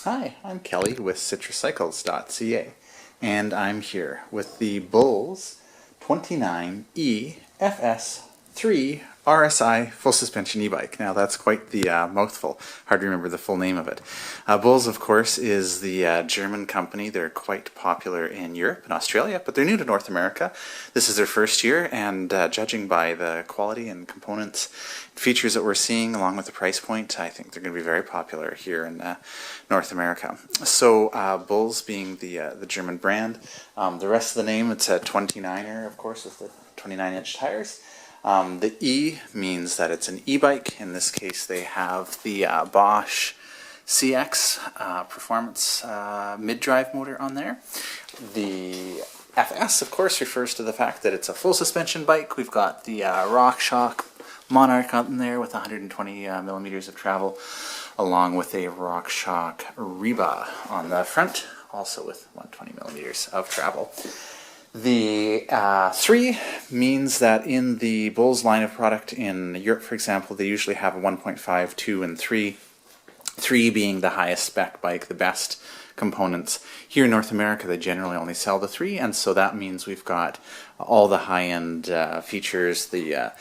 Hi, I'm Kelly with citruscycles.ca, and I'm here with the Bulls 29E-FS3 RSI full suspension e-bike. Now that's quite the mouthful, hard to remember the full name of it. Bulls, of course, is the German company. They're quite popular in Europe and Australia, but they're new to North America. This is their first year, and judging by the quality and components, features that we're seeing along with the price point, I think they're going to be very popular here in North America. So Bulls being the German brand, the rest of the name, it's a 29er, of course, with the 29-inch tires. The E means that it's an e-bike. In this case, they have the Bosch CX performance mid-drive motor on there. The FS, of course, refers to the fact that it's a full suspension bike. We've got the RockShox Monarch on there with 120 millimeters of travel, along with a RockShox Reba on the front, also with 120 millimeters of travel. The 3 means that in the Bulls line of product in Europe, for example, they usually have a 1.5, 2, and 3. 3 being the highest spec bike, the best components. Here in North America, they generally only sell the 3, and so that means we've got all the high-end features, the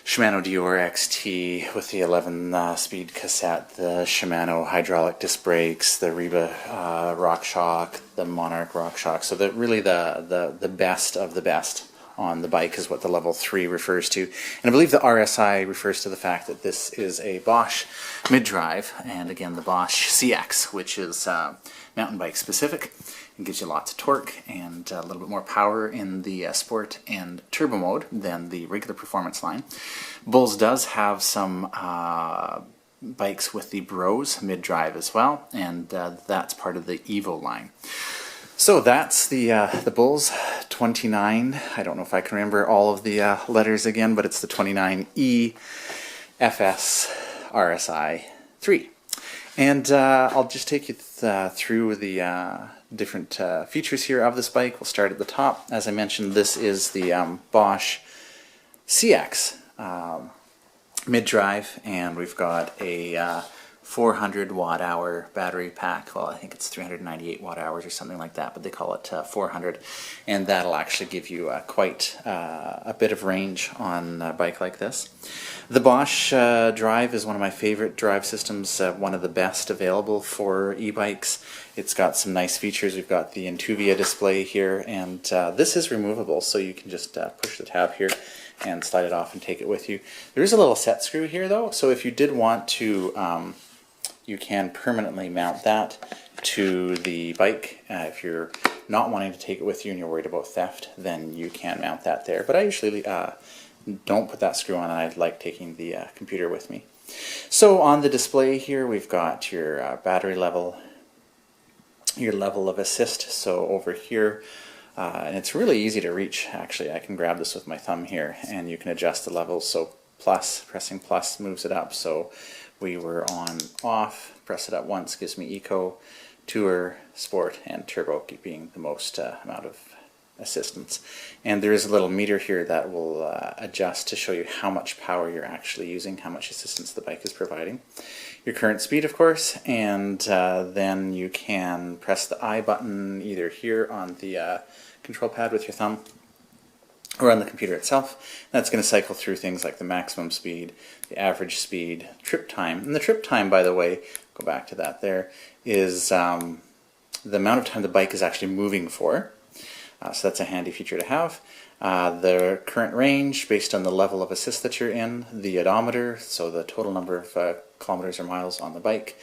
Shimano Dior XT with the 11-speed cassette, the Shimano hydraulic disc brakes, the Reba RockShox, the Monarch RockShox. So really the best of the best on the bike is what the level 3 refers to. And I believe the RSI refers to the fact that this is a Bosch mid-drive, and again the Bosch CX, which is mountain bike specific. It gives you lots of torque and a little bit more power in the sport and turbo mode than the regular performance line. Bulls does have some bikes with the Bros mid-drive as well, and that's part of the Evo line. So that's the Bulls 29. I don't know if I can remember all of the letters again, but it's the 29E FS RSI 3. And I'll just take you through the different features here of this bike. We'll start at the top. As I mentioned, this is the Bosch CX mid-drive, and we've got a 400 watt-hour battery pack. Well, I think it's 398 watt-hours or something like that, but they call it 400, and that'll actually give you quite a bit of range on a bike like this. The Bosch drive is one of my favorite drive systems, one of the best available for e-bikes. It's got some nice features. We've got the Intuvia display here, and this is removable, so you can just push the tab here and slide it off and take it with you. There is a little set screw here though, so if you did want to, you can permanently mount that to the bike. If you're not wanting to take it with you and you're worried about theft, then you can mount that there. But I usually don't put that screw on, and I like taking the computer with me. So on the display here, we've got your battery level, your level of assist. So over here, and it's really easy to reach. Actually, I can grab this with my thumb here, and you can adjust the levels. So plus, pressing plus moves it up. So we were on off, press it up once, gives me Eco, Tour, Sport, and Turbo, being the most amount of assistance. And there is a little meter here that will adjust to show you how much power you're actually using, how much assistance the bike is providing. Your current speed, of course, and then you can press the I button either here on the control pad with your thumb or on the computer itself. That's going to cycle through things like the maximum speed, the average speed, trip time. And the trip time, by the way, go back to that there, is the amount of time the bike is actually moving for. So that's a handy feature to have. The current range based on the level of assist that you're in, the odometer, so the total number of kilometers or miles on the bike,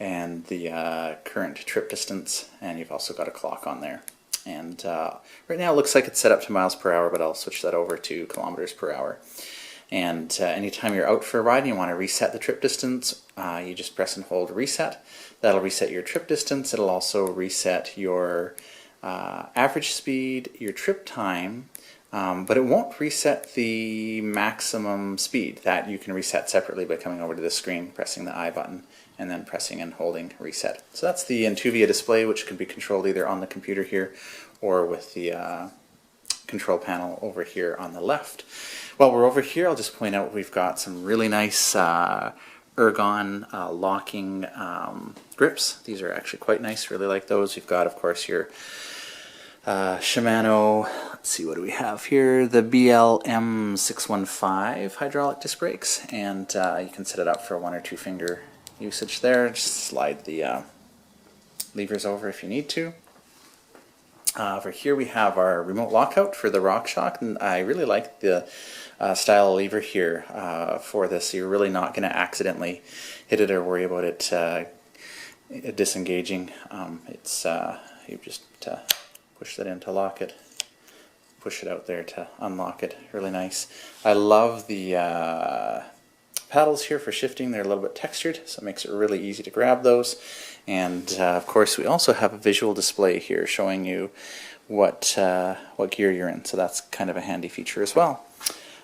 and the current trip distance, and you've also got a clock on there. And right now it looks like it's set up to miles per hour, but I'll switch that over to kilometers per hour. And anytime you're out for a ride and you want to reset the trip distance, you just press and hold reset. That'll reset your trip distance. It'll also reset your average speed, your trip time, but it won't reset the maximum speed. That you can reset separately by coming over to the screen, pressing the I button, and then pressing and holding reset. So that's the Intuvia display, which can be controlled either on the computer here or with the control panel over here on the left. While we're over here, I'll just point out we've got some really nice ergon locking grips. These are actually quite nice, really like those. You've got, of course, your Shimano, let's see, what do we have here? The BLM615 hydraulic disc brakes, and you can set it up for 1 or 2 finger usage there. Just slide the levers over if you need to. Over here we have our remote lockout for the RockShox, and I really like the style of lever here for this. You're really not going to accidentally hit it or worry about it disengaging. You just push that in to lock it, push it out there to unlock it. Really nice. I love the paddles here for shifting. They're a little bit textured, so it makes it really easy to grab those. And of course we also have a visual display here showing you what gear you're in, so that's kind of a handy feature as well.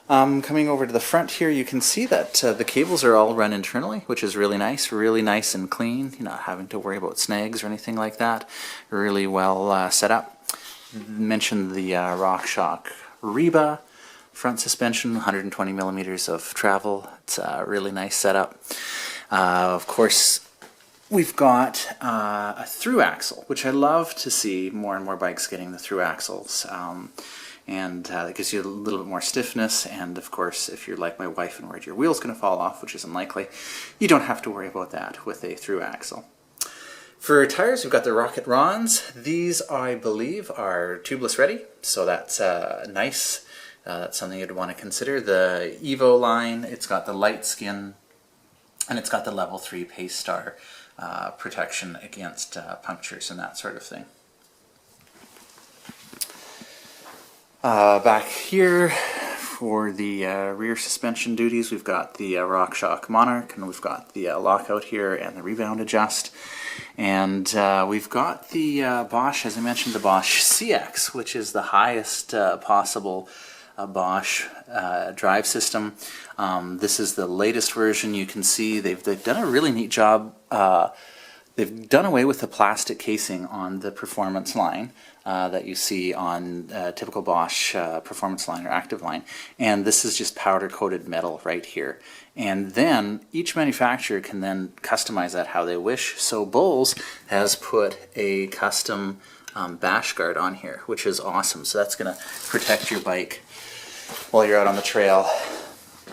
Coming over to the front here, you can see that the cables are all run internally, which is really nice and clean. You're not having to worry about snags or anything like that. Really well set up. Mentioned the RockShox Reba front suspension, 120 millimeters of travel. It's a really nice setup. Of course, we've got a through axle, which I love to see more and more bikes getting the through axles. And that gives you a little bit more stiffness, and of course if you're like my wife and worried your wheel's going to fall off, which is unlikely, you don't have to worry about that with a through axle. For tires, we've got the Rocket Rons. These, I believe, are tubeless ready, so that's nice. That's something you'd want to consider. The Evo line, it's got the light skin, and it's got the level 3 Pace Star protection against punctures and that sort of thing. Back here for the rear suspension duties, we've got the RockShox Monarch, and we've got the lockout here and the rebound adjust. And we've got the Bosch, as I mentioned, the Bosch CX, which is the highest possible Bosch drive system. This is the latest version. You can see they've done a really neat job. They've done away with the plastic casing on the performance line that you see on typical Bosch performance line or active line, and this is just powder coated metal right here. And then each manufacturer can then customize that how they wish. So Bowles has put a custom bash guard on here, which is awesome. So that's going to protect your bike while you're out on the trail.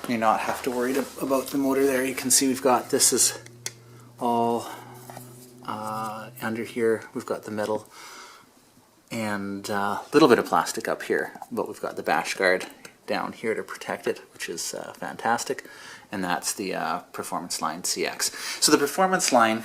You not have to worry about the motor there. You can see we've got, this is all under here. We've got the metal and a little bit of plastic up here, but we've got the bash guard down here to protect it, which is fantastic. And that's the Performance Line CX. So the Performance Line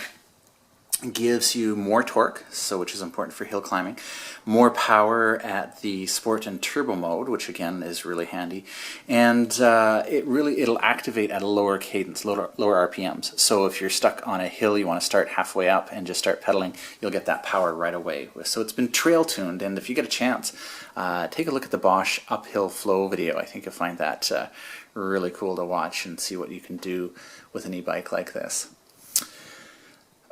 gives you more torque, so which is important for hill climbing, more power at the sport and turbo mode, which again is really handy, and it'll activate at a lower cadence, lower RPMs. So if you're stuck on a hill, you want to start halfway up and just start pedaling, you'll get that power right away. So it's been trail tuned, and if you get a chance, take a look at the Bosch uphill flow video. I think you'll find that really cool to watch and see what you can do with an e-bike like this.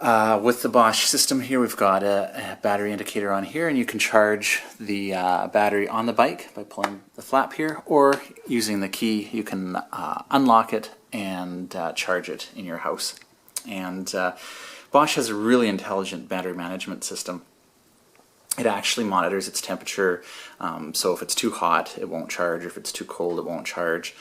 With the Bosch system here, we've got a battery indicator on here, and you can charge the battery on the bike by pulling the flap here, or using the key you can unlock it and charge it in your house. And Bosch has a really intelligent battery management system. It actually monitors its temperature, so if it's too hot, it won't charge. If it's too cold, it won't charge.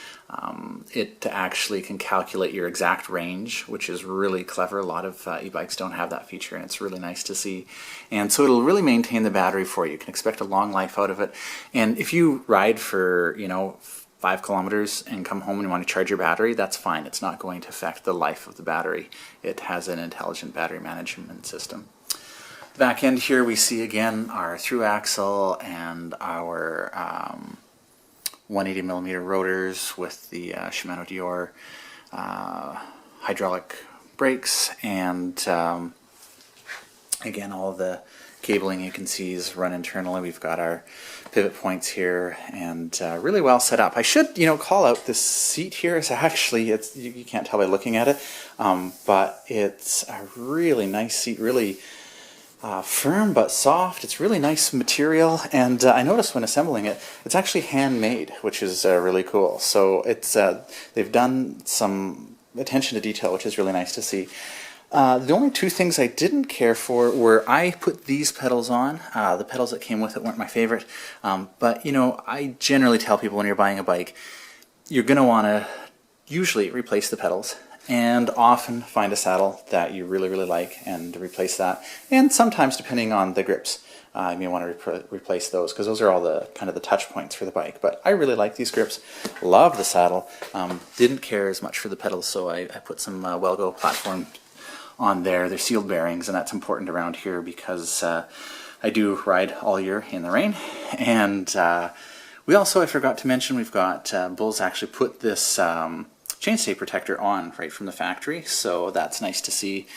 It actually can calculate your exact range, which is really clever. A lot of e-bikes don't have that feature, and it's really nice to see. And so it'll really maintain the battery for you. You can expect a long life out of it. And if you ride for, 5 kilometers and come home and you want to charge your battery, that's fine. It's not going to affect the life of the battery. It has an intelligent battery management system. Back end here we see again our through axle and our 180 millimeter rotors with the Shimano Dior hydraulic brakes, and again all the cabling you can see is run internally. We've got our pivot points here, and really well set up. I should call out this seat here. It's actually, you can't tell by looking at it, but it's a really nice seat, really firm but soft. It's really nice material, and I noticed when assembling it, it's actually handmade, which is really cool. So it's they've done some attention to detail, which is really nice to see. The only two things I didn't care for were I put these pedals on. The pedals that came with it weren't my favorite, but you know, I generally tell people when you're buying a bike, you're going to want to usually replace the pedals and often find a saddle that you really, really like and replace that. And sometimes, depending on the grips, you may want to replace those, because those are all the kind of the touch points for the bike. But I really like these grips, love the saddle, didn't care as much for the pedals, so I put some Wellgo platform on there. They're sealed bearings, and that's important around here because I do ride all year in the rain. And we also, I forgot to mention, we've got Bulls actually put this chainstay protector on right from the factory, so that's nice to see.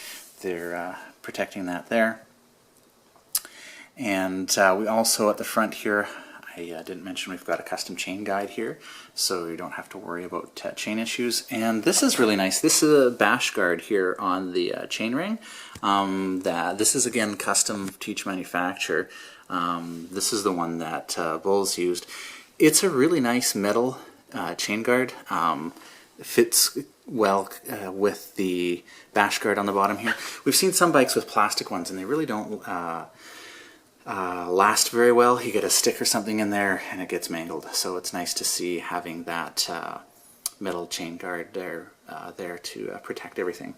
They're protecting that there. And we also, at the front here, I didn't mention, we've got a custom chain guide here, so you don't have to worry about chain issues. And this is really nice. This is a bash guard here on the chain ring. This is, again, custom to each manufacturer. This is the one that Bulls used. It's a really nice metal chain guard. It fits well with the bash guard on the bottom here. We've seen some bikes with plastic ones, and they really don't last very well. You get a stick or something in there and it gets mangled, so it's nice to see having that metal chain guard there to protect everything.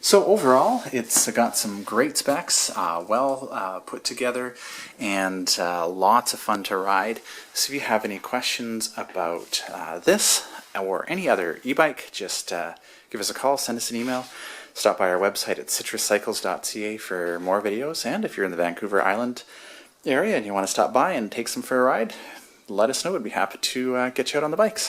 So overall, it's got some great specs, well put together, and lots of fun to ride. So if you have any questions about this or any other e-bike, just give us a call, send us an email. Stop by our website at citruscycles.ca for more videos, and if you're in the Vancouver Island area and you want to stop by and take some for a ride, let us know. We'd be happy to get you out on the bikes.